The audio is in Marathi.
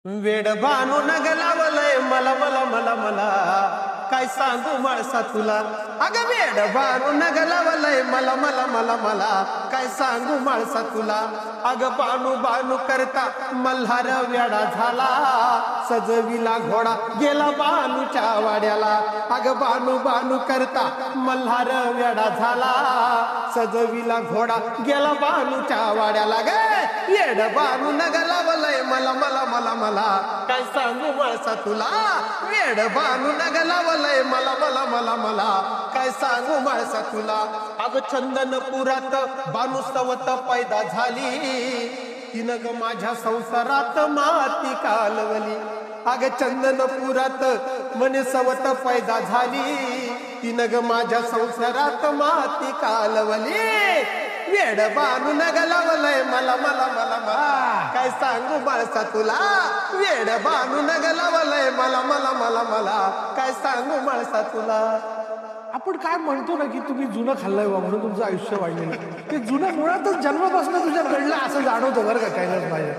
वेड बानू नग लावलंय मला मला मला मला काय सांगू माळसा तुला. अगं वेड बानू नग लावलंय मला मला मला मला काय सांगू माळसा तुला. अगं बानू बानू करता मल्हार वेडा झाला, सजविला घोडा गेला बानूच्या वाड्याला. अगं बानू बानू करता मल्हार वेडा झाला, सजविला घोडा गेला बानूच्या वाड्याला. गे येड बानू नग लावलंय मला मला मला मला काय सांगू माळसा तुला. वेड बानू नग लावलंय मला मला मला मला काय सांगू माळसा तुला. अगं चंदनपुरात बानू सवत पैदा झाली, तिनं ग माझ्या संसारात माती कालवली. अगं चंदनपुरात म्हणे सवत पैदा झाली, तिनं ग माझ्या संसारात माती कालवली. वेड बानू नग लावलंय मला मला मला मला काय सांगू माळसा तुला. वेड बानू नग लावलंय मला मला मला मला काय सांगू माळसा तुला. आपण काय म्हणतो ना की तुम्ही जुनं खाल्लंय बा म्हणून तुमचं आयुष्य वाढलेलं, ते जुनं मुळातच जन्मापासून तुझ्या घडलं असं जाणवतं बरं का कैलास बाहेर.